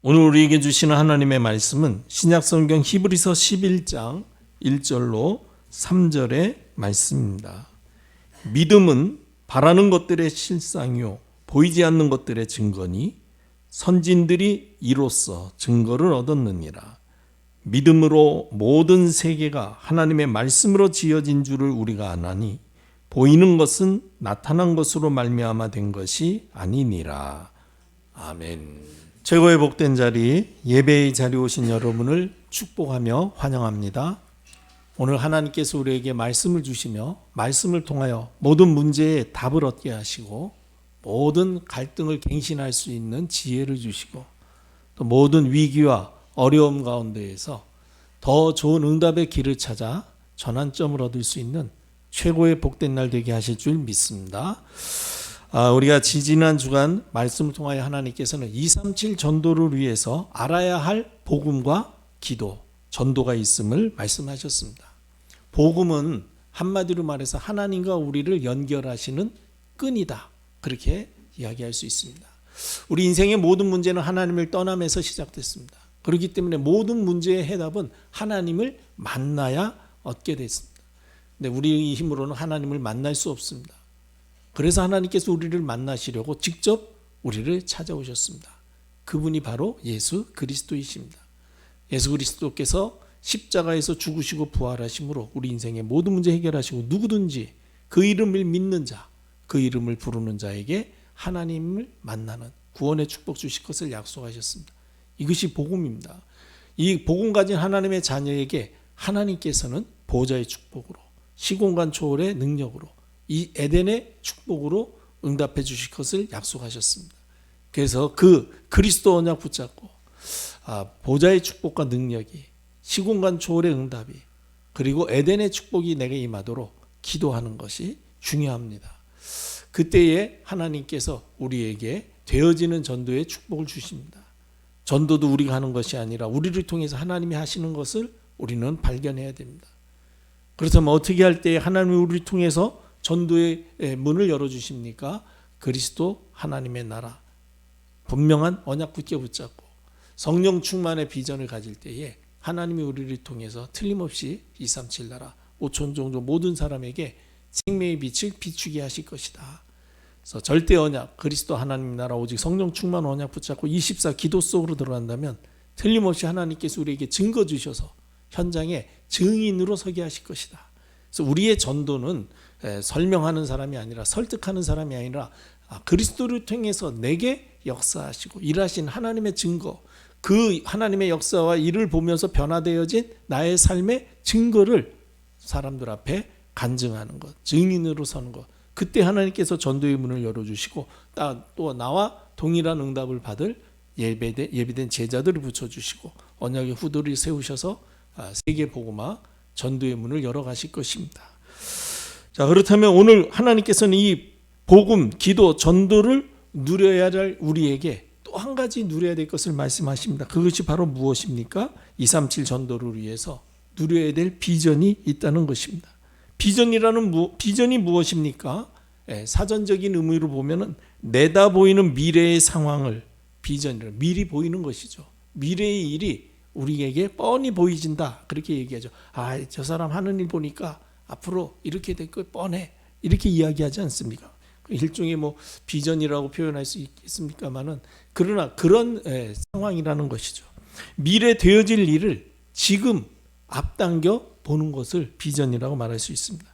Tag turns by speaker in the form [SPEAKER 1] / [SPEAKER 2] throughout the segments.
[SPEAKER 1] 오늘 우리에게 주시는 하나님의 말씀은 신약성경 히브리서 11장 1절로 3절의 말씀입니다. 믿음은 바라는 것들의 실상이요 보이지 않는 것들의 증거니 선진들이 이로써 증거를 얻었느니라. 믿음으로 모든 세계가 하나님의 말씀으로 지어진 줄을 우리가 아나니 보이는 것은 나타난 것으로 말미암아 된 것이 아니니라. 아멘. 최고의 복된 자리, 예배의 자리에 오신 여러분을 축복하며 환영합니다. 오늘 하나님께서 우리에게 말씀을 주시며 말씀을 통하여 모든 문제에 답을 얻게 하시고 모든 갈등을 갱신할 수 있는 지혜를 주시고 또 모든 위기와 어려움 가운데에서 더 좋은 응답의 길을 찾아 전환점을 얻을 수 있는 최고의 복된 날 되게 하실 줄 믿습니다. 우리가 지지난 주간 말씀을 통하여 하나님께서는 237 전도를 위해서 알아야 할 복음과 기도, 전도가 있음을 말씀하셨습니다. 복음은 한마디로 말해서 하나님과 우리를 연결하시는 끈이다. 그렇게 이야기할 수 있습니다. 우리 인생의 모든 문제는 하나님을 떠나면서 시작됐습니다. 그렇기 때문에 모든 문제의 해답은 하나님을 만나야 얻게 됐습니다. 근데 우리의 힘으로는 하나님을 만날 수 없습니다. 그래서 하나님께서 우리를 만나시려고 직접 우리를 찾아오셨습니다. 그분이 바로 예수 그리스도이십니다. 예수 그리스도께서 십자가에서 죽으시고 부활하심으로 우리 인생의 모든 문제 해결하시고 누구든지 그 이름을 믿는 자, 그 이름을 부르는 자에게 하나님을 만나는 구원의 축복 주실 것을 약속하셨습니다. 이것이 복음입니다. 이 복음 가진 하나님의 자녀에게 하나님께서는 보좌의 축복으로 시공간 초월의 능력으로 이 에덴의 축복으로 응답해 주실 것을 약속하셨습니다. 그래서 그 그리스도 언약 붙잡고 보좌의 축복과 능력이 시공간 초월의 응답이 그리고 에덴의 축복이 내게 임하도록 기도하는 것이 중요합니다. 그때에 하나님께서 우리에게 되어지는 전도의 축복을 주십니다. 전도도 우리가 하는 것이 아니라 우리를 통해서 하나님이 하시는 것을 우리는 발견해야 됩니다. 그렇다면 어떻게 할 때 하나님이 우리를 통해서 전도의 문을 열어주십니까? 그리스도 하나님의 나라, 분명한 언약 굳게 붙잡고 성령 충만의 비전을 가질 때에 하나님이 우리를 통해서 틀림없이 237 나라, 5천 종족 모든 사람에게 생명의 빛을 비추게 하실 것이다. 그래서 절대 언약, 그리스도 하나님 나라 오직 성령 충만 언약 붙잡고 24 기도 속으로 들어간다면 틀림없이 하나님께서 우리에게 증거 주셔서 현장에 증인으로 서게 하실 것이다. 그래서 우리의 전도는 설명하는 사람이 아니라 설득하는 사람이 아니라 그리스도를 통해서 내게 역사하시고 일하신 하나님의 증거, 그 하나님의 역사와 일을 보면서 변화되어진 나의 삶의 증거를 사람들 앞에 간증하는 것, 증인으로 서는 것. 그때 하나님께서 전도의 문을 열어주시고 또 나와 동일한 응답을 받을 예비된 제자들을 붙여주시고 언약의 후도를 세우셔서 세계 복음화 전도의 문을 열어가실 것입니다. 자, 그렇다면 오늘 하나님께서는 이 복음, 기도, 전도를 누려야 할 우리에게 또 한 가지 누려야 될 것을 말씀하십니다. 그것이 바로 무엇입니까? 237 전도를 위해서 누려야 될 비전이 있다는 것입니다. 비전이 무엇입니까? 사전적인 의미로 보면은 내다 보이는 미래의 상황을 비전이라 미리 보이는 것이죠. 미래의 일이 우리에게 뻔히 보이진다. 그렇게 얘기하죠. 저 사람 하는 일 보니까 앞으로 이렇게 될 거 뻔해. 이렇게 이야기하지 않습니까? 일종의 비전이라고 표현할 수 있겠습니까만은 그러나 그런 상황이라는 것이죠. 미래 되어질 일을 지금 앞당겨 보는 것을 비전이라고 말할 수 있습니다.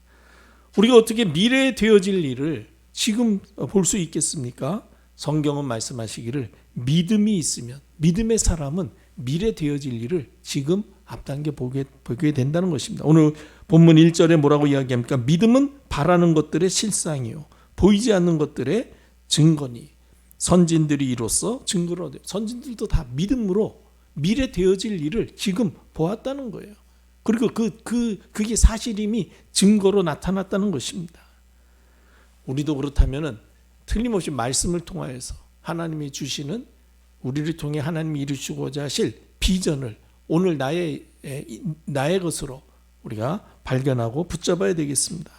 [SPEAKER 1] 우리가 어떻게 미래에 되어질 일을 지금 볼 수 있겠습니까? 성경은 말씀하시기를 믿음이 있으면 믿음의 사람은 미래 되어질 일을 지금 앞당겨 보게 된다는 것입니다. 오늘 본문 1절에 뭐라고 이야기합니까? 믿음은 바라는 것들의 실상이요 보이지 않는 것들의 증거니 선진들이 이로써 증거를 얻어요. 선진들도 다 믿음으로 미래 되어질 일을 지금 보았다는 거예요. 그리고 그게 사실임이 증거로 나타났다는 것입니다. 우리도 그렇다면은 틀림없이 말씀을 통하여서 하나님이 주시는 우리를 통해 하나님이 이루시고자 하실 비전을 오늘 나의 것으로 우리가 발견하고 붙잡아야 되겠습니다.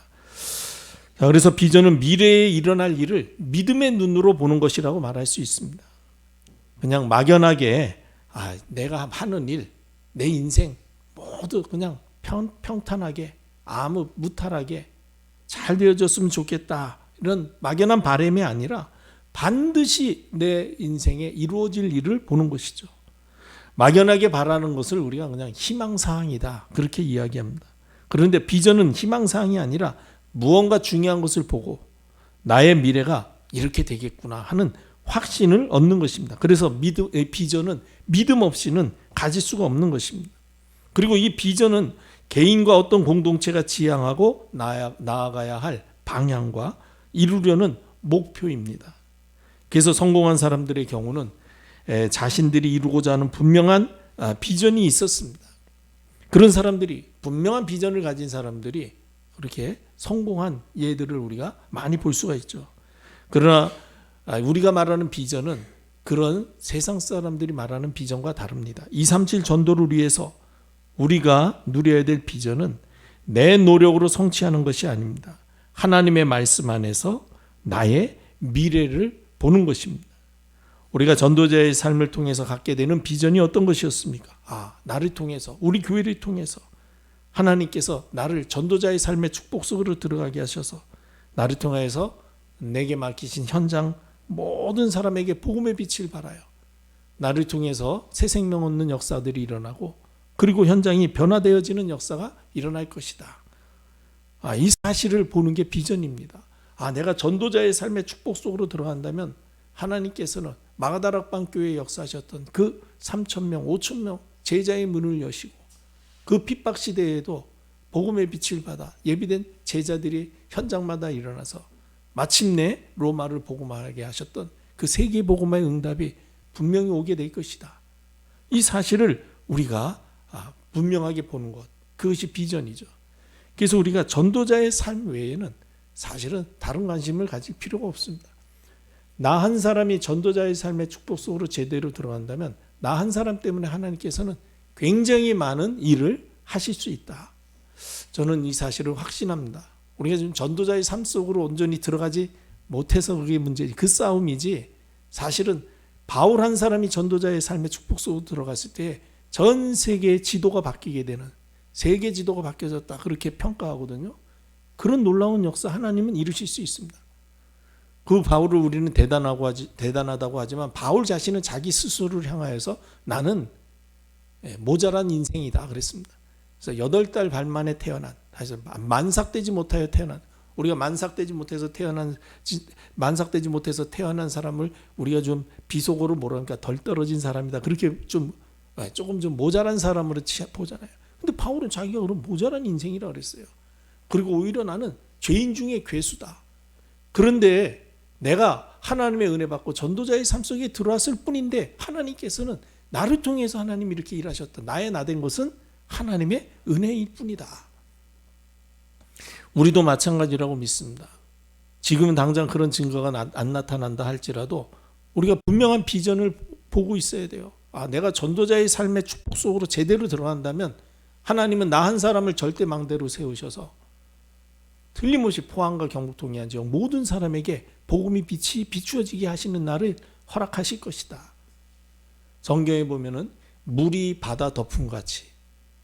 [SPEAKER 1] 자, 그래서 비전은 미래에 일어날 일을 믿음의 눈으로 보는 것이라고 말할 수 있습니다. 그냥 막연하게 내가 하는 일, 내 인생 모두 그냥 평탄하게 아무 무탈하게 잘 되어졌으면 좋겠다, 이런 막연한 바람이 아니라 반드시 내 인생에 이루어질 일을 보는 것이죠. 막연하게 바라는 것을 우리가 그냥 희망사항이다, 그렇게 이야기합니다. 그런데 비전은 희망사항이 아니라 무언가 중요한 것을 보고 나의 미래가 이렇게 되겠구나 하는 확신을 얻는 것입니다. 그래서 비전은 믿음 없이는 가질 수가 없는 것입니다. 그리고 이 비전은 개인과 어떤 공동체가 지향하고 나아가야 할 방향과 이루려는 목표입니다. 그래서 성공한 사람들의 경우는 자신들이 이루고자 하는 분명한 비전이 있었습니다. 그런 사람들이, 분명한 비전을 가진 사람들이 그렇게 성공한 예들을 우리가 많이 볼 수가 있죠. 그러나 우리가 말하는 비전은 그런 세상 사람들이 말하는 비전과 다릅니다. 237 전도를 위해서 우리가 누려야 될 비전은 내 노력으로 성취하는 것이 아닙니다. 하나님의 말씀 안에서 나의 미래를 보는 것입니다. 우리가 전도자의 삶을 통해서 갖게 되는 비전이 어떤 것이었습니까? 나를 통해서, 우리 교회를 통해서 하나님께서 나를 전도자의 삶의 축복 속으로 들어가게 하셔서 나를 통해서 내게 맡기신 현장 모든 사람에게 복음의 빛을 발하여 나를 통해서 새 생명 얻는 역사들이 일어나고, 그리고 현장이 변화되어지는 역사가 일어날 것이다. 이 사실을 보는 게 비전입니다. 내가 전도자의 삶의 축복 속으로 들어간다면 하나님께서는 마가다락방 교회에 역사하셨던 그 3,000명, 5,000명 제자의 문을 여시고 그 핍박 시대에도 복음의 빛을 받아 예비된 제자들이 현장마다 일어나서 마침내 로마를 복음하게 하셨던 그 세계 복음의 응답이 분명히 오게 될 것이다. 이 사실을 우리가 분명하게 보는 것, 그것이 비전이죠. 그래서 우리가 전도자의 삶 외에는 사실은 다른 관심을 가질 필요가 없습니다. 나 한 사람이 전도자의 삶의 축복 속으로 제대로 들어간다면 나 한 사람 때문에 하나님께서는 굉장히 많은 일을 하실 수 있다. 저는 이 사실을 확신합니다. 우리가 지금 전도자의 삶 속으로 온전히 들어가지 못해서 그게 문제지, 그 싸움이지, 사실은 바울 한 사람이 전도자의 삶의 축복 속으로 들어갔을 때 전 세계의 지도가 바뀌게 되는, 세계 지도가 바뀌어졌다, 그렇게 평가하거든요. 그런 놀라운 역사 하나님은 이루실 수 있습니다. 그 바울을 우리는 대단하다고 하지만 바울 자신은 자기 스스로를 향하여서 나는 모자란 인생이다 그랬습니다. 그래서 8달 반 만에 태어난, 만삭되지 못하여 태어난, 우리가 만삭되지 못해서 태어난 사람을 우리가 좀 비속어로 뭐랄까 덜 떨어진 사람이다, 그렇게 조금 좀 모자란 사람으로 보잖아요. 근데 바울은 자기가 그런 모자란 인생이라 그랬어요. 그리고 오히려 나는 죄인 중에 괴수다. 그런데 내가 하나님의 은혜 받고 전도자의 삶 속에 들어왔을 뿐인데 하나님께서는 나를 통해서 하나님이 이렇게 일하셨다. 나의 나된 것은 하나님의 은혜일 뿐이다. 우리도 마찬가지라고 믿습니다. 지금은 당장 그런 증거가 안 나타난다 할지라도 우리가 분명한 비전을 보고 있어야 돼요. 내가 전도자의 삶의 축복 속으로 제대로 들어간다면 하나님은 나 한 사람을 절대 망대로 세우셔서 틀림없이 포항과 경북 동해안 지역 모든 사람에게 복음이 빛이 비추어지게 하시는 날을 허락하실 것이다. 성경에 보면은 물이 바다 덮음같이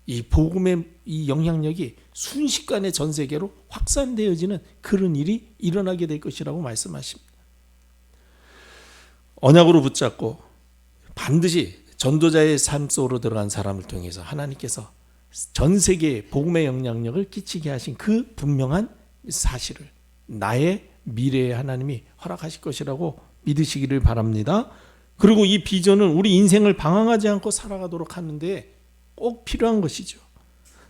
[SPEAKER 1] 이 복음의 이 영향력이 순식간에 전 세계로 확산되어지는 그런 일이 일어나게 될 것이라고 말씀하십니다. 언약으로 붙잡고 반드시 전도자의 삶 속으로 들어간 사람을 통해서 하나님께서 전 세계에 복음의 영향력을 끼치게 하신 그 분명한 사실을 나의 미래에 하나님이 허락하실 것이라고 믿으시기를 바랍니다. 그리고 이 비전은 우리 인생을 방황하지 않고 살아가도록 하는데 꼭 필요한 것이죠.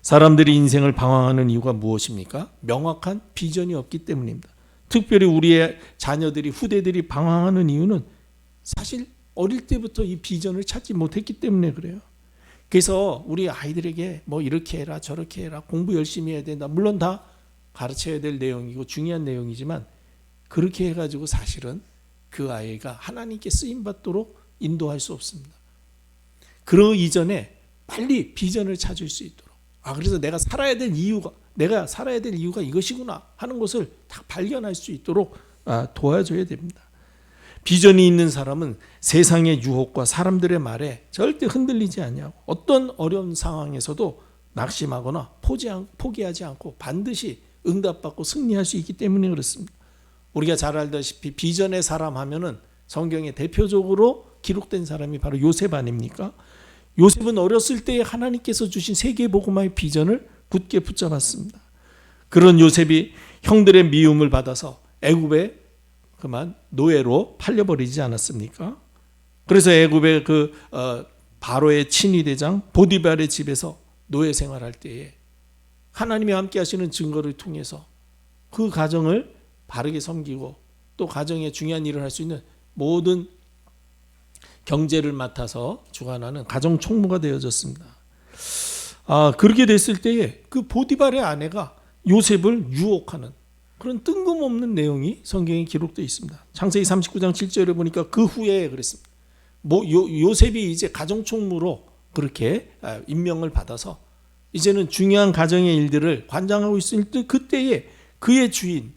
[SPEAKER 1] 사람들이 인생을 방황하는 이유가 무엇입니까? 명확한 비전이 없기 때문입니다. 특별히 우리의 자녀들이, 후대들이 방황하는 이유는 사실 어릴 때부터 이 비전을 찾지 못했기 때문에 그래요. 그래서 우리 아이들에게 뭐 이렇게 해라 저렇게 해라 공부 열심히 해야 된다, 물론 다 가르쳐야 될 내용이고 중요한 내용이지만 그렇게 해가지고 사실은 그 아이가 하나님께 쓰임받도록 인도할 수 없습니다. 그러기 이전에 빨리 비전을 찾을 수 있도록, 그래서 내가 살아야 될 이유가 이것이구나 하는 것을 다 발견할 수 있도록 도와줘야 됩니다. 비전이 있는 사람은 세상의 유혹과 사람들의 말에 절대 흔들리지 않냐고, 어떤 어려운 상황에서도 낙심하거나 포기하지 않고 반드시 응답받고 승리할 수 있기 때문에 그렇습니다. 우리가 잘 알다시피 비전의 사람 하면은 성경에 대표적으로 기록된 사람이 바로 요셉 아닙니까? 요셉은 어렸을 때에 하나님께서 주신 세계복음화의 비전을 굳게 붙잡았습니다. 그런 요셉이 형들의 미움을 받아서 애굽에 그만 노예로 팔려버리지 않았습니까? 그래서 애굽의 바로의 친위대장 보디발의 집에서 노예 생활할 때에 하나님이 함께 하시는 증거를 통해서 그 가정을 바르게 섬기고 또 가정에 중요한 일을 할 수 있는 모든 경제를 맡아서 주관하는 가정 총무가 되어졌습니다. 그렇게 됐을 때에 그 보디발의 아내가 요셉을 유혹하는 그런 뜬금없는 내용이 성경에 기록되어 있습니다. 창세기 39장 7절에 보니까 그 후에 그랬습니다. 요셉이 이제 가정 총무로 그렇게 임명을 받아서 이제는 중요한 가정의 일들을 관장하고 있을 때 그때에 그의 주인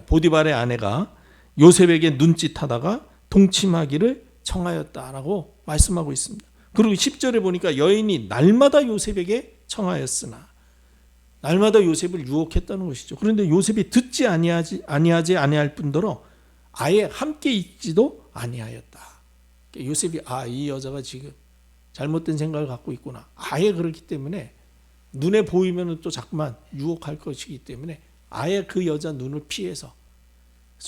[SPEAKER 1] 보디발의 아내가 요셉에게 눈짓하다가 동침하기를 청하였다라고 말씀하고 있습니다. 그리고 10절에 보니까 여인이 날마다 요셉에게 청하였으나, 날마다 요셉을 유혹했다는 것이죠. 그런데 요셉이 듣지 아니할 뿐더러 아예 함께 있지도 아니하였다. 요셉이 이 여자가 지금 잘못된 생각을 갖고 있구나, 아예 그렇기 때문에 눈에 보이면 또 자꾸만 유혹할 것이기 때문에 아예 그 여자 눈을 피해서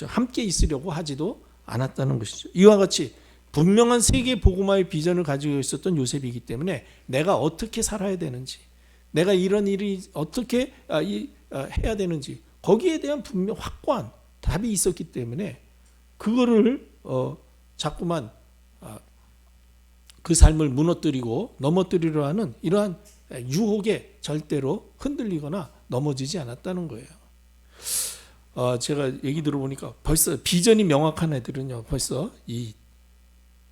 [SPEAKER 1] 함께 있으려고 하지도 않았다는 것이죠. 이와 같이 분명한 세계 복음화의 비전을 가지고 있었던 요셉이기 때문에 내가 어떻게 살아야 되는지, 내가 이런 일이 어떻게 해야 되는지 거기에 대한 분명 확고한 답이 있었기 때문에 그거를 자꾸만 그 삶을 무너뜨리고 넘어뜨리려 하는 이러한 유혹에 절대로 흔들리거나 넘어지지 않았다는 거예요. 제가 얘기 들어보니까 벌써 비전이 명확한 애들은요, 벌써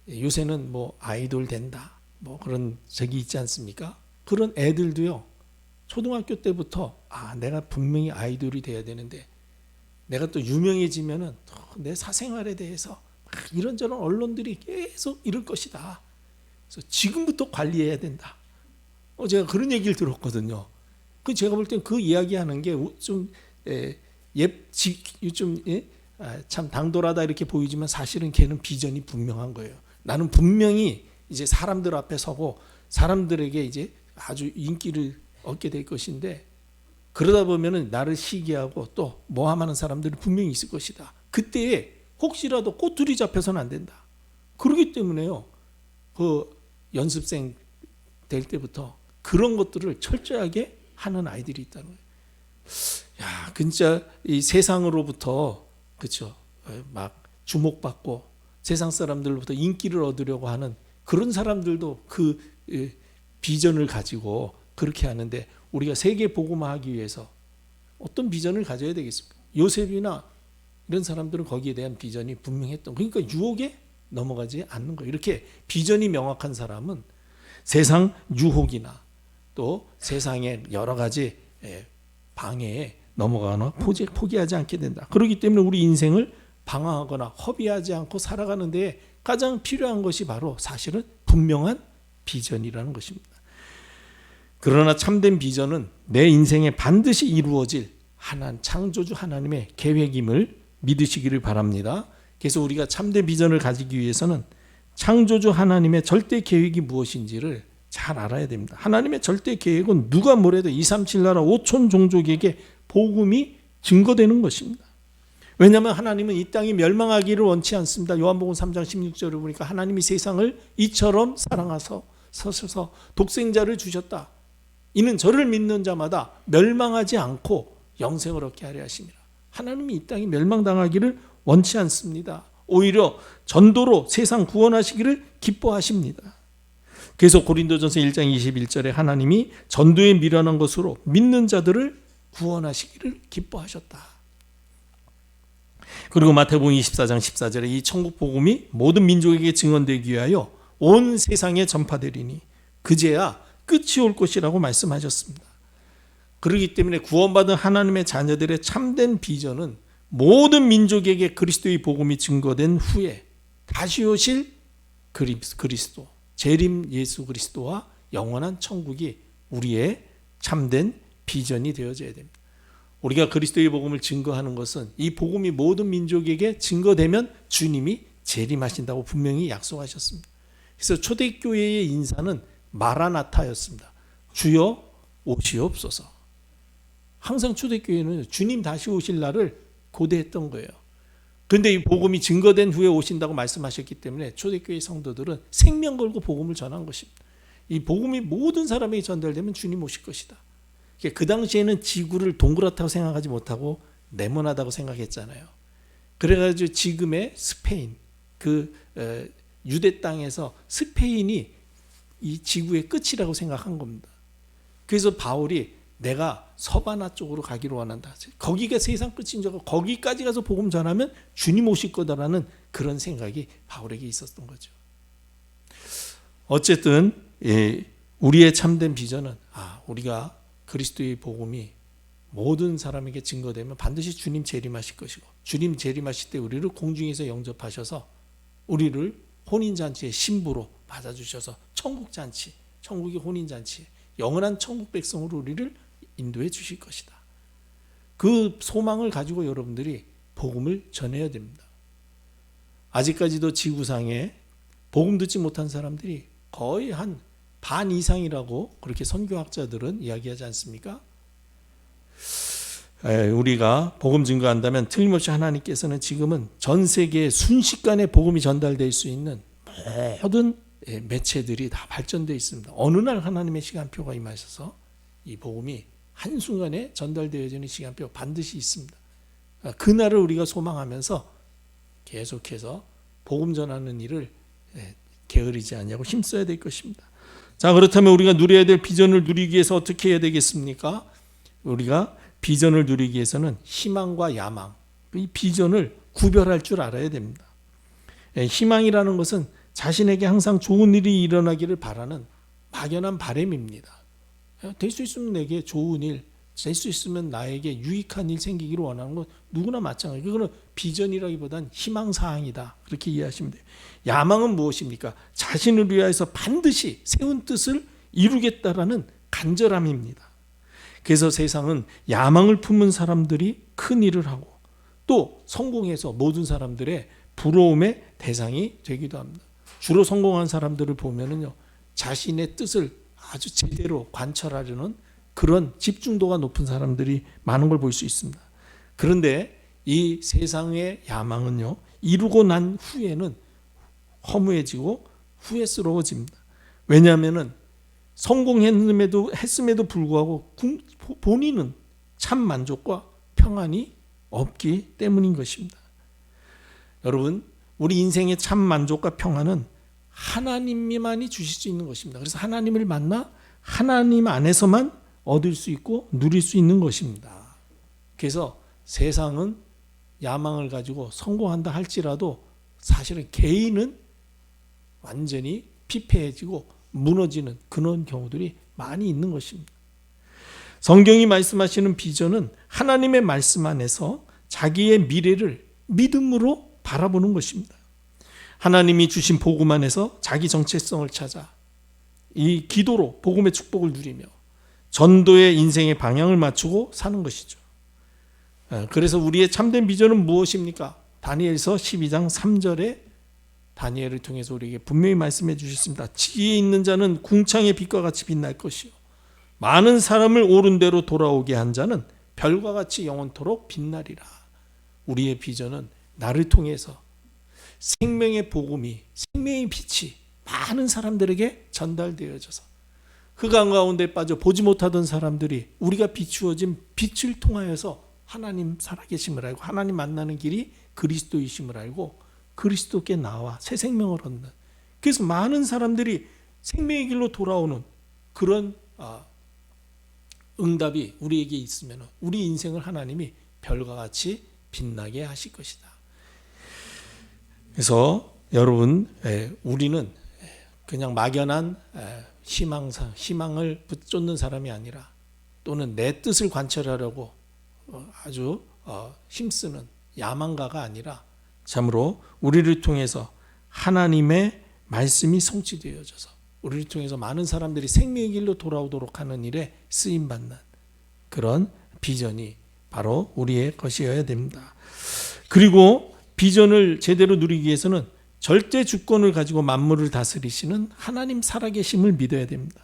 [SPEAKER 1] 요새는 뭐 아이돌 된다, 뭐 그런 적이 있지 않습니까? 그런 애들도요, 초등학교 때부터 내가 분명히 아이돌이 돼야 되는데, 내가 또 유명해지면은 내 사생활에 대해서 이런저런 언론들이 계속 이럴 것이다. 그래서 지금부터 관리해야 된다. 제가 그런 얘기를 들었거든요. 제가 볼 땐 그 이야기하는 게 좀 참 당돌하다 이렇게 보이지만 사실은 걔는 비전이 분명한 거예요. 나는 분명히 이제 사람들 앞에 서고 사람들에게 이제 아주 인기를 얻게 될 것인데, 그러다 보면은 나를 시기하고 또 모함하는 사람들이 분명히 있을 것이다. 그때에 혹시라도 꼬투리 잡혀서는 안 된다. 그렇기 때문에요, 그 연습생 될 때부터 그런 것들을 철저하게 하는 아이들이 있다는 거예요. 진짜 이 세상으로부터, 그렇죠, 막 주목받고 세상 사람들로부터 인기를 얻으려고 하는 그런 사람들도 그 비전을 가지고 그렇게 하는데, 우리가 세계 복음화하기 위해서 어떤 비전을 가져야 되겠습니까? 요셉이나 이런 사람들은 거기에 대한 비전이 분명했던, 그러니까 유혹에 넘어가지 않는 거예요. 이렇게 비전이 명확한 사람은 세상 유혹이나 또 세상의 여러 가지 방해에 넘어가거나 포기하지 않게 된다. 그렇기 때문에 우리 인생을 방황하거나 허비하지 않고 살아가는 데 가장 필요한 것이 바로 사실은 분명한 비전이라는 것입니다. 그러나 참된 비전은 내 인생에 반드시 이루어질 창조주 하나님의 계획임을 믿으시기를 바랍니다. 그래서 우리가 참된 비전을 가지기 위해서는 창조주 하나님의 절대 계획이 무엇인지를 잘 알아야 됩니다. 하나님의 절대 계획은 누가 뭐래도 237 나라 5천 종족에게 복음이 증거되는 것입니다. 왜냐하면 하나님은 이 땅이 멸망하기를 원치 않습니다. 요한복음 3장 16절을 보니까 하나님이 세상을 이처럼 사랑하셔서 독생자를 주셨다. 이는 저를 믿는 자마다 멸망하지 않고 영생을 얻게 하려 하심이라. 하나님이 이 땅이 멸망당하기를 원치 않습니다. 오히려 전도로 세상 구원하시기를 기뻐하십니다. 그래서 고린도전서 1장 21절에 하나님이 전도에 미련한 것으로 믿는 자들을 구원하시기를 기뻐하셨다. 그리고 마태복음 24장 14절에 이 천국 복음이 모든 민족에게 증언되기 위하여 온 세상에 전파되리니 그제야 끝이 올 것이라고 말씀하셨습니다. 그렇기 때문에 구원받은 하나님의 자녀들의 참된 비전은 모든 민족에게 그리스도의 복음이 증거된 후에 다시 오실 그리스도, 재림 예수 그리스도와 영원한 천국이 우리의 참된 비전이 되어져야 됩니다. 우리가 그리스도의 복음을 증거하는 것은 이 복음이 모든 민족에게 증거되면 주님이 재림하신다고 분명히 약속하셨습니다. 그래서 초대교회의 인사는 마라나타였습니다. 주여 오시옵소서. 항상 초대교회는 주님 다시 오실 날을 고대했던 거예요. 그런데 이 복음이 증거된 후에 오신다고 말씀하셨기 때문에 초대교회 성도들은 생명 걸고 복음을 전한 것입니다. 이 복음이 모든 사람에게 전달되면 주님 오실 것이다. 그 당시에는 지구를 동그랗다고 생각하지 못하고 네모나다고 생각했잖아요. 그래가지고 지금의 스페인, 유대 땅에서 스페인이 이 지구의 끝이라고 생각한 겁니다. 그래서 바울이 내가 서바나 쪽으로 가기로 원한다. 거기가 세상 끝인 줄 알고 거기까지 가서 복음 전하면 주님 오실 거다라는 그런 생각이 바울에게 있었던 거죠. 어쨌든 우리의 참된 비전은 우리가 그리스도의 복음이 모든 사람에게 증거되면 반드시 주님 재림하실 것이고 주님 재림하실 때 우리를 공중에서 영접하셔서 우리를 혼인잔치의 신부로 받아주셔서 천국잔치, 천국의 혼인잔치, 영원한 천국 백성으로 우리를 인도해 주실 것이다. 그 소망을 가지고 여러분들이 복음을 전해야 됩니다. 아직까지도 지구상에 복음 듣지 못한 사람들이 거의 한 반 이상이라고 그렇게 선교학자들은 이야기하지 않습니까? 우리가 복음 증거한다면 틀림없이 하나님께서는 지금은 전 세계에 순식간에 복음이 전달될 수 있는 모든 매체들이 다 발전되어 있습니다. 어느 날 하나님의 시간표가 임하셔서 이 복음이 한순간에 전달되어지는 시간표 반드시 있습니다. 그날을 우리가 소망하면서 계속해서 복음 전하는 일을 게으르지 않냐고 힘써야 될 것입니다. 자, 그렇다면 우리가 누려야 될 비전을 누리기 위해서 어떻게 해야 되겠습니까? 우리가 비전을 누리기 위해서는 희망과 야망, 이 비전을 구별할 줄 알아야 됩니다. 희망이라는 것은 자신에게 항상 좋은 일이 일어나기를 바라는 막연한 바람입니다. 될 수 있으면 내게 좋은 일, 될 수 있으면 나에게 유익한 일 생기기를 원하는 건 누구나 마찬가지예요. 그거는 비전이라기보단 희망사항이다. 그렇게 이해하시면 돼요. 야망은 무엇입니까? 자신을 위하여서 반드시 세운 뜻을 이루겠다라는 간절함입니다. 그래서 세상은 야망을 품은 사람들이 큰 일을 하고 또 성공해서 모든 사람들의 부러움의 대상이 되기도 합니다. 주로 성공한 사람들을 보면은요, 자신의 뜻을 아주 제대로 관철하려는 그런 집중도가 높은 사람들이 많은 걸 볼 수 있습니다. 그런데 이 세상의 야망은요, 이루고 난 후에는 허무해지고 후회스러워집니다. 왜냐하면은 성공했음에도 불구하고 본인은 참 만족과 평안이 없기 때문인 것입니다. 여러분, 우리 인생의 참 만족과 평안은 하나님만이 주실 수 있는 것입니다. 그래서 하나님을 만나 하나님 안에서만 얻을 수 있고 누릴 수 있는 것입니다. 그래서 세상은 야망을 가지고 성공한다 할지라도 사실은 개인은 완전히 피폐해지고 무너지는 그런 경우들이 많이 있는 것입니다. 성경이 말씀하시는 비전은 하나님의 말씀 안에서 자기의 미래를 믿음으로 바라보는 것입니다. 하나님이 주신 복음 안에서 자기 정체성을 찾아 이 기도로 복음의 축복을 누리며 전도의 인생의 방향을 맞추고 사는 것이죠. 그래서 우리의 참된 비전은 무엇입니까? 다니엘서 12장 3절에 다니엘을 통해서 우리에게 분명히 말씀해 주셨습니다. 지혜 있는 자는 궁창의 빛과 같이 빛날 것이요 많은 사람을 옳은 대로 돌아오게 한 자는 별과 같이 영원토록 빛나리라. 우리의 비전은 나를 통해서 생명의 복음이, 생명의 빛이 많은 사람들에게 전달되어져서 흑암 가운데 빠져 보지 못하던 사람들이 우리가 비추어진 빛을 통하여서 하나님 살아계심을 알고 하나님 만나는 길이 그리스도이심을 알고 그리스도께 나와 새 생명을 얻는, 그래서 많은 사람들이 생명의 길로 돌아오는 그런 응답이 우리에게 있으면 우리 인생을 하나님이 별과 같이 빛나게 하실 것이다. 그래서 여러분, 우리는 그냥 막연한 희망을 붙쫓는 사람이 아니라 또는 내 뜻을 관철하려고 아주 힘쓰는 야망가가 아니라 참으로 우리를 통해서 하나님의 말씀이 성취되어져서 우리를 통해서 많은 사람들이 생명의 길로 돌아오도록 하는 일에 쓰임받는 그런 비전이 바로 우리의 것이어야 됩니다. 그리고 비전을 제대로 누리기 위해서는 절대 주권을 가지고 만물을 다스리시는 하나님 살아계심을 믿어야 됩니다.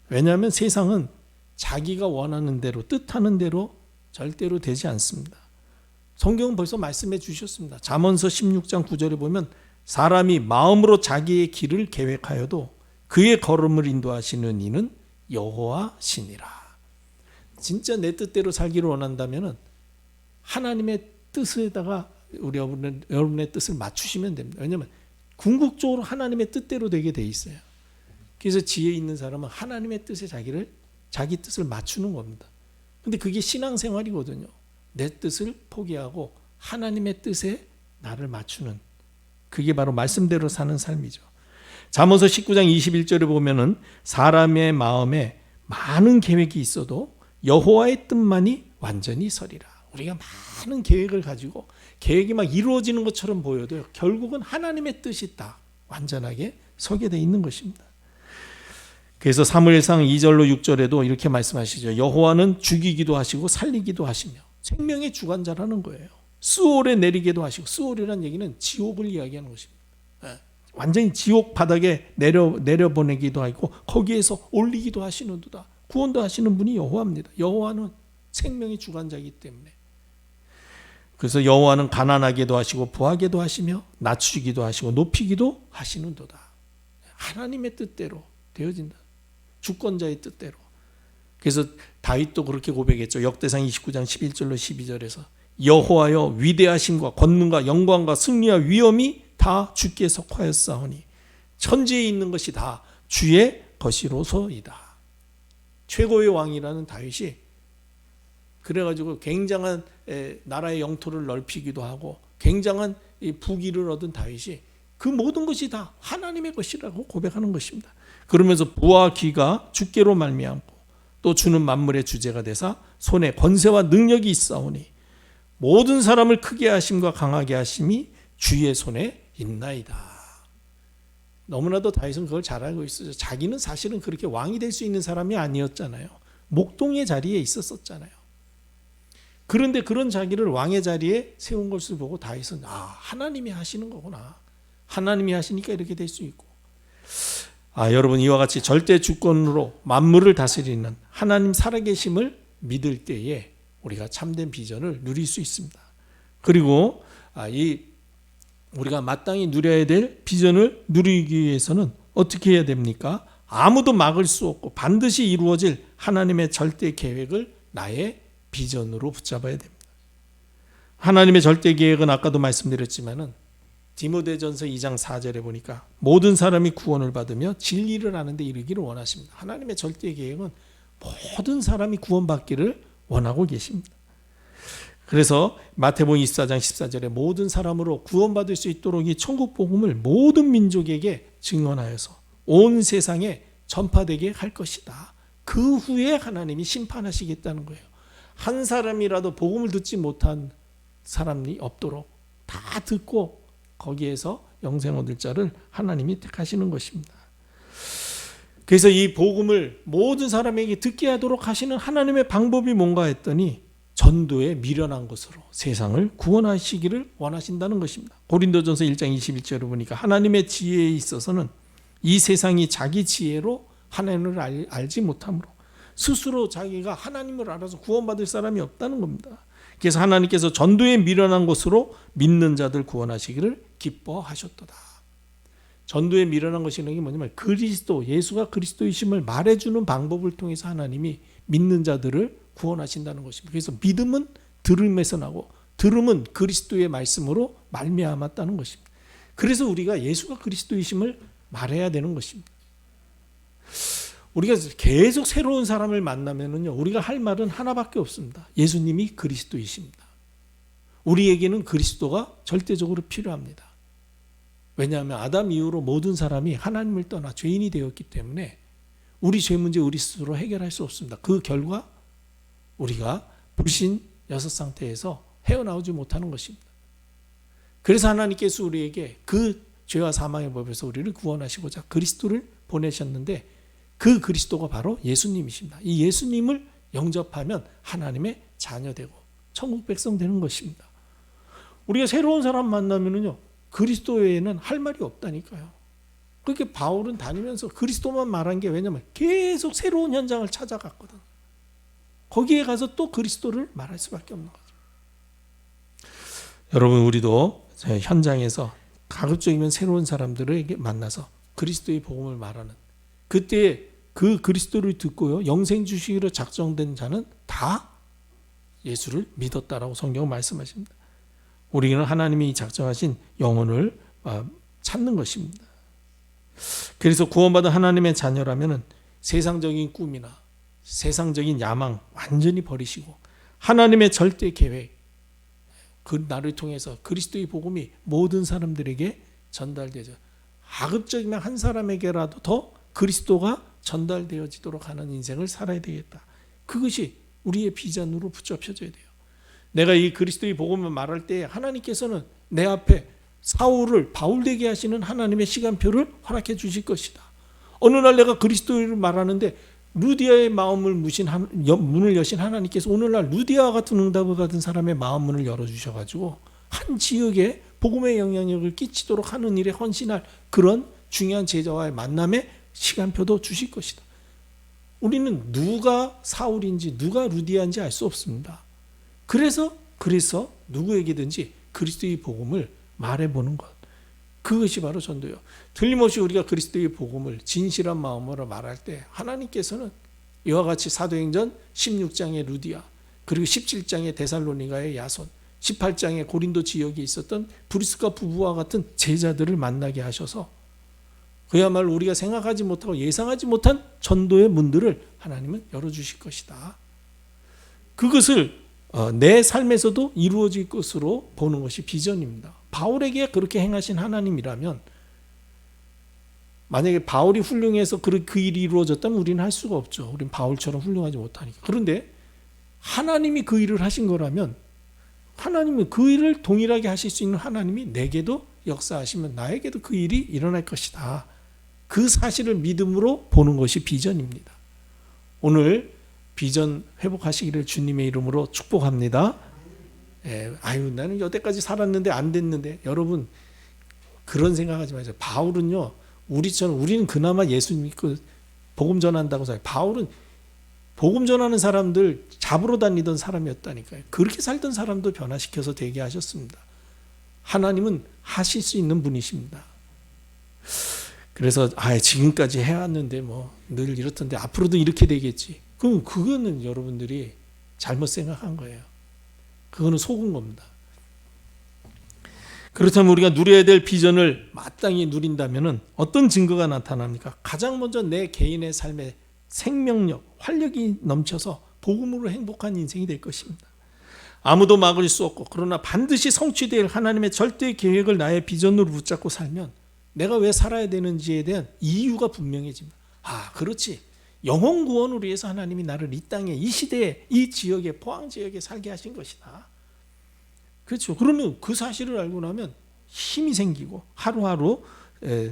[SPEAKER 1] 왜냐하면 세상은 자기가 원하는 대로 뜻하는 대로 절대로 되지 않습니다. 성경은 벌써 말씀해 주셨습니다. 잠언서 16장 9절에 보면 사람이 마음으로 자기의 길을 계획하여도 그의 걸음을 인도하시는 이는 여호와시니라. 진짜 내 뜻대로 살기를 원한다면 하나님의 뜻에다가 우리 여러분의 뜻을 맞추시면 됩니다. 왜냐하면 궁극적으로 하나님의 뜻대로 되게 돼 있어요. 그래서 지혜 있는 사람은 하나님의 뜻에 자기 뜻을 맞추는 겁니다. 근데 그게 신앙생활이거든요. 내 뜻을 포기하고 하나님의 뜻에 나를 맞추는, 그게 바로 말씀대로 사는 삶이죠. 잠언서 19장 21절에 보면은 사람의 마음에 많은 계획이 있어도 여호와의 뜻만이 완전히 서리라. 우리가 많은 계획을 가지고 계획이 막 이루어지는 것처럼 보여도 결국은 하나님의 뜻이 딱 완전하게 서게 돼 있는 것입니다. 그래서 사무엘상 2절로 6절에도 이렇게 말씀하시죠. 여호와는 죽이기도 하시고 살리기도 하시며 생명의 주관자라는 거예요. 스올에 내리게도 하시고, 스올이라는 얘기는 지옥을 이야기하는 것입니다. 완전히 지옥 바닥에 내려보내기도 하고 거기에서 올리기도 하시는도다. 구원도 하시는 분이 여호와입니다. 여호와는 생명의 주관자이기 때문에. 그래서 여호와는 가난하게도 하시고 부하게도 하시며 낮추기도 하시고 높이기도 하시는도다. 하나님의 뜻대로 되어진다. 주권자의 뜻대로. 그래서 다윗도 그렇게 고백했죠. 역대상 29장 11절로 12절에서 여호와여 위대하심과 권능과 영광과 승리와 위엄이 다 주께 속하였사오니 천지에 있는 것이 다 주의 것이로소이다. 최고의 왕이라는 다윗이 그래가지고 굉장한 나라의 영토를 넓히기도 하고 굉장한 부귀를 얻은 다윗이 그 모든 것이 다 하나님의 것이라고 고백하는 것입니다. 그러면서 부와 귀가 주께로 말미암고 또 주는 만물의 주제가 되사 손에 권세와 능력이 있사오니 모든 사람을 크게 하심과 강하게 하심이 주의 손에 있나이다. 너무나도 다윗은 그걸 잘 알고 있었죠. 자기는 사실은 그렇게 왕이 될 수 있는 사람이 아니었잖아요. 목동의 자리에 있었잖아요. 그런데 그런 자기를 왕의 자리에 세운 것을 보고 다윗은 하나님이 하시는 거구나. 하나님이 하시니까 이렇게 될 수 있고. 여러분, 이와 같이 절대 주권으로 만물을 다스리는 하나님 살아계심을 믿을 때에 우리가 참된 비전을 누릴 수 있습니다. 그리고 우리가 마땅히 누려야 될 비전을 누리기 위해서는 어떻게 해야 됩니까? 아무도 막을 수 없고 반드시 이루어질 하나님의 절대 계획을 나의 비전으로 붙잡아야 됩니다. 하나님의 절대 계획은 아까도 말씀드렸지만은 디모데전서 2장 4절에 보니까 모든 사람이 구원을 받으며 진리를 아는 데 이르기를 원하십니다. 하나님의 절대 계획은 모든 사람이 구원받기를 원하고 계십니다. 그래서 마태복음 24장 14절에 모든 사람으로 구원받을 수 있도록 이 천국 복음을 모든 민족에게 증언하여서 온 세상에 전파되게 할 것이다. 그 후에 하나님이 심판하시겠다는 거예요. 한 사람이라도 복음을 듣지 못한 사람이 없도록 다 듣고 거기에서 영생 얻을 자를 하나님이 택하시는 것입니다. 그래서 이 복음을 모든 사람에게 듣게 하도록 하시는 하나님의 방법이 뭔가 했더니 전도에 미련한 것으로 세상을 구원하시기를 원하신다는 것입니다. 고린도전서 1장 21절을 보니까 하나님의 지혜에 있어서는 이 세상이 자기 지혜로 하나님을 알지 못하므로 스스로 자기가 하나님을 알아서 구원받을 사람이 없다는 겁니다. 그래서 하나님께서 전도에 미련한 것으로 믿는 자들 구원하시기를 기뻐하셨도다. 전도에 미련한 것이라는 게 뭐냐면 예수가 그리스도이심을 말해주는 방법을 통해서 하나님이 믿는 자들을 구원하신다는 것입니다. 그래서 믿음은 들음에서 나고 들음은 그리스도의 말씀으로 말미암았다는 것입니다. 그래서 우리가 예수가 그리스도이심을 말해야 되는 것입니다. 우리가 계속 새로운 사람을 만나면은요, 우리가 할 말은 하나밖에 없습니다. 예수님이 그리스도이십니다. 우리에게는 그리스도가 절대적으로 필요합니다. 왜냐하면 아담 이후로 모든 사람이 하나님을 떠나 죄인이 되었기 때문에 우리 죄 문제 우리 스스로 해결할 수 없습니다. 그 결과 우리가 불신 여섯 상태에서 헤어나오지 못하는 것입니다. 그래서 하나님께서 우리에게 그 죄와 사망의 법에서 우리를 구원하시고자 그리스도를 보내셨는데 그 그리스도가 바로 예수님이십니다. 이 예수님을 영접하면 하나님의 자녀 되고 천국 백성 되는 것입니다. 우리가 새로운 사람 만나면은요, 그리스도 외에는 할 말이 없다니까요. 그렇게 바울은 다니면서 그리스도만 말한 게 왜냐면 계속 새로운 현장을 찾아갔거든. 거기에 가서 또 그리스도를 말할 수밖에 없는 거죠. 여러분, 우리도 현장에서 가급적이면 새로운 사람들에게 만나서 그리스도의 복음을 말하는, 그때 그 그리스도를 듣고요, 영생 주시기로 작정된 자는 다 예수를 믿었다라고 성경은 말씀하십니다. 우리는 하나님이 작정하신 영혼을 찾는 것입니다. 그래서 구원받은 하나님의 자녀라면 세상적인 꿈이나 세상적인 야망 완전히 버리시고 하나님의 절대 계획, 그 나를 통해서 그리스도의 복음이 모든 사람들에게 전달되죠. 가급적이면 한 사람에게라도 더 그리스도가 전달되어지도록 하는 인생을 살아야 되겠다. 그것이 우리의 비전으로 붙잡혀져야 돼요. 내가 이 그리스도의 복음을 말할 때 하나님께서는 내 앞에 사울을 바울 되게 하시는 하나님의 시간표를 허락해 주실 것이다. 어느 날 내가 그리스도를 말하는데 루디아의 마음을 문을 여신 하나님께서 오늘날 루디아와 같은 응답을 받은 사람의 마음 문을 열어주셔가지고 한 지역에 복음의 영향력을 끼치도록 하는 일에 헌신할 그런 중요한 제자와의 만남의 시간표도 주실 것이다. 우리는 누가 사울인지 누가 루디아인지 알 수 없습니다. 그래서 누구에게든지 그리스도의 복음을 말해보는 것, 그것이 바로 전도예요. 틀림없이 우리가 그리스도의 복음을 진실한 마음으로 말할 때 하나님께서는 이와 같이 사도행전 16장의 루디아, 그리고 17장의 데살로니가의 야손, 18장의 고린도 지역에 있었던 브리스가 부부와 같은 제자들을 만나게 하셔서 그야말로 우리가 생각하지 못하고 예상하지 못한 전도의 문들을 하나님은 열어주실 것이다. 그것을 내 삶에서도 이루어질 것으로 보는 것이 비전입니다. 바울에게 그렇게 행하신 하나님이라면, 만약에 바울이 훌륭해서 그 일이 이루어졌다면 우리는 할 수가 없죠. 우리는 바울처럼 훌륭하지 못하니까. 그런데 하나님이 그 일을 하신 거라면, 하나님은 그 일을 동일하게 하실 수 있는 하나님이 내게도 역사하시면 나에게도 그 일이 일어날 것이다. 그 사실을 믿음으로 보는 것이 비전입니다. 오늘 비전 회복하시기를 주님의 이름으로 축복합니다. 나는 여태까지 살았는데 안 됐는데, 여러분 그런 생각하지 마세요. 바울은요, 우리는 그나마 예수 믿고 복음 전한다고 생각해요. 바울은 복음 전하는 사람들 잡으러 다니던 사람이었다니까요. 그렇게 살던 사람도 변화시켜서 되게 하셨습니다. 하나님은 하실 수 있는 분이십니다. 그래서 지금까지 해왔는데 뭐 늘 이렇던데 앞으로도 이렇게 되겠지. 그럼 그거는 여러분들이 잘못 생각한 거예요. 그거는 속은 겁니다. 그렇다면 우리가 누려야 될 비전을 마땅히 누린다면 어떤 증거가 나타납니까? 가장 먼저 내 개인의 삶에 생명력, 활력이 넘쳐서 복음으로 행복한 인생이 될 것입니다. 아무도 막을 수 없고 그러나 반드시 성취될 하나님의 절대 계획을 나의 비전으로 붙잡고 살면 내가 왜 살아야 되는지에 대한 이유가 분명해집니다. 그렇지. 영혼 구원을 위해서 하나님이 나를 이 땅에, 이 시대에, 이 지역에, 포항 지역에 살게 하신 것이다. 그렇죠. 그러면 그 사실을 알고 나면 힘이 생기고 하루하루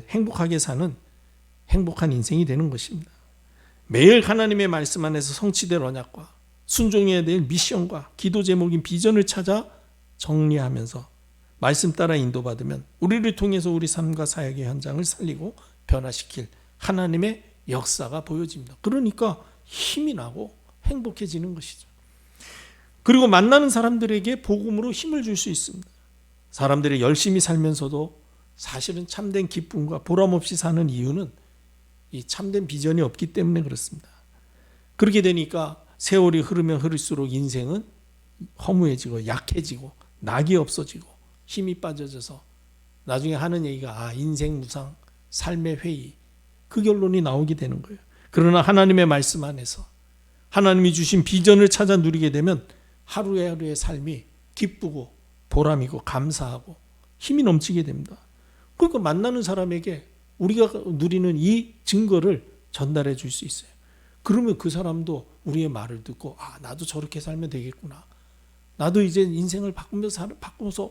[SPEAKER 1] 행복하게 사는 행복한 인생이 되는 것입니다. 매일 하나님의 말씀 안에서 성취될 언약과 순종해야 될 미션과 기도 제목인 비전을 찾아 정리하면서 말씀 따라 인도받으면 우리를 통해서 우리 삶과 사역의 현장을 살리고 변화시킬 하나님의 역사가 보여집니다. 그러니까 힘이 나고 행복해지는 것이죠. 그리고 만나는 사람들에게 복음으로 힘을 줄 수 있습니다. 사람들이 열심히 살면서도 사실은 참된 기쁨과 보람 없이 사는 이유는 이 참된 비전이 없기 때문에 그렇습니다. 그렇게 되니까 세월이 흐르면 흐를수록 인생은 허무해지고 약해지고 낙이 없어지고 힘이 빠져져서 나중에 하는 얘기가 인생 무상, 삶의 회의, 그 결론이 나오게 되는 거예요. 그러나 하나님의 말씀 안에서 하나님이 주신 비전을 찾아 누리게 되면 하루의 삶이 기쁘고 보람이고 감사하고 힘이 넘치게 됩니다. 그러니까 만나는 사람에게 우리가 누리는 이 증거를 전달해 줄 수 있어요. 그러면 그 사람도 우리의 말을 듣고 나도 저렇게 살면 되겠구나. 나도 이제 인생을 바꾸면서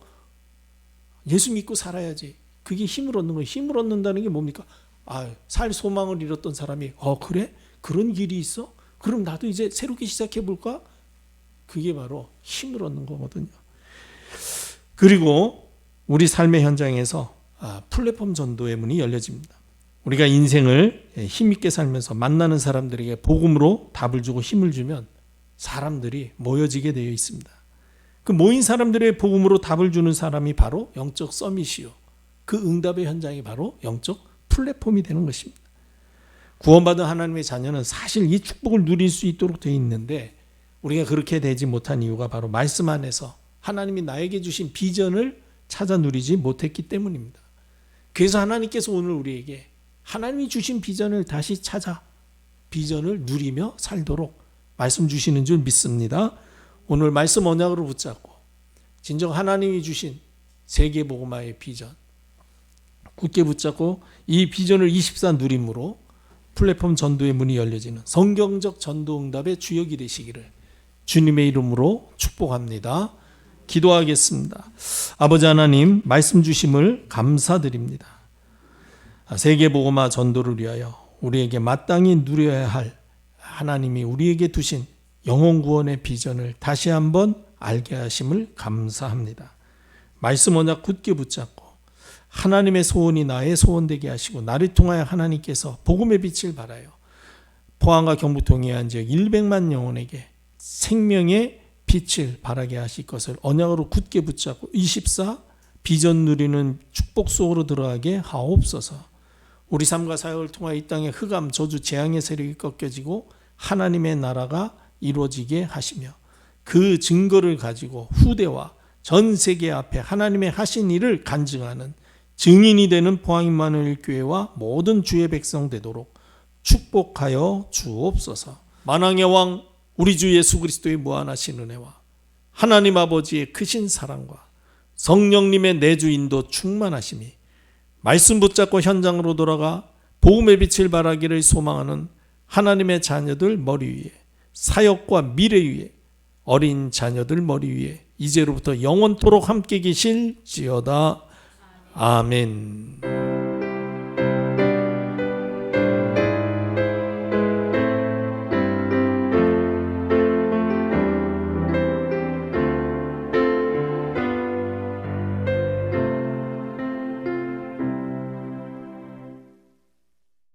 [SPEAKER 1] 예수 믿고 살아야지. 그게 힘을 얻는 거예요. 힘을 얻는다는 게 뭡니까? 살 소망을 잃었던 사람이 그래? 그런 길이 있어? 그럼 나도 이제 새롭게 시작해 볼까? 그게 바로 힘을 얻는 거거든요. 그리고 우리 삶의 현장에서 플랫폼 전도의 문이 열려집니다. 우리가 인생을 힘있게 살면서 만나는 사람들에게 복음으로 답을 주고 힘을 주면 사람들이 모여지게 되어 있습니다. 그 모인 사람들의 복음으로 답을 주는 사람이 바로 영적 서밋이요. 그 응답의 현장이 바로 영적 플랫폼이 되는 것입니다. 구원받은 하나님의 자녀는 사실 이 축복을 누릴 수 있도록 되어 있는데 우리가 그렇게 되지 못한 이유가 바로 말씀 안에서 하나님이 나에게 주신 비전을 찾아 누리지 못했기 때문입니다. 그래서 하나님께서 오늘 우리에게 하나님이 주신 비전을 다시 찾아 비전을 누리며 살도록 말씀 주시는 줄 믿습니다. 오늘 말씀 언약으로 붙잡고 진정 하나님이 주신 세계복음화의 비전 굳게 붙잡고 이 비전을 24 누림으로 플랫폼 전도의 문이 열려지는 성경적 전도 응답의 주역이 되시기를 주님의 이름으로 축복합니다. 기도하겠습니다. 아버지 하나님, 말씀 주심을 감사드립니다. 세계복음화 전도를 위하여 우리에게 마땅히 누려야 할 하나님이 우리에게 두신 영혼 구원의 비전을 다시 한번 알게 하심을 감사합니다. 말씀 언약 굳게 붙잡고 하나님의 소원이 나의 소원 되게 하시고 나를 통하여 하나님께서 복음의 빛을 발하여 포항과 경북 동해안 지역 100만 영혼에게 생명의 빛을 발하게 하실 것을 언약으로 굳게 붙잡고 24 비전 누리는 축복 속으로 들어가게 하옵소서. 우리 삶과 사역을 통하여 이 땅의 흑암, 저주, 재앙의 세력이 꺾여지고 하나님의 나라가 이루어지게 하시며 그 증거를 가지고 후대와 전 세계 앞에 하나님의 하신 일을 간증하는 증인이 되는 포항 임마누엘 교회와 모든 주의 백성 되도록 축복하여 주옵소서. 만왕의 왕 우리 주 예수 그리스도의 무한하신 은혜와 하나님 아버지의 크신 사랑과 성령님의 내주 인도 충만하심이 말씀 붙잡고 현장으로 돌아가 복음의 빛을 발하기를 소망하는 하나님의 자녀들 머리 위에 사역과 미래 위에 어린 자녀들 머리 위에 이제로부터 영원토록 함께 계실지어다. 아멘.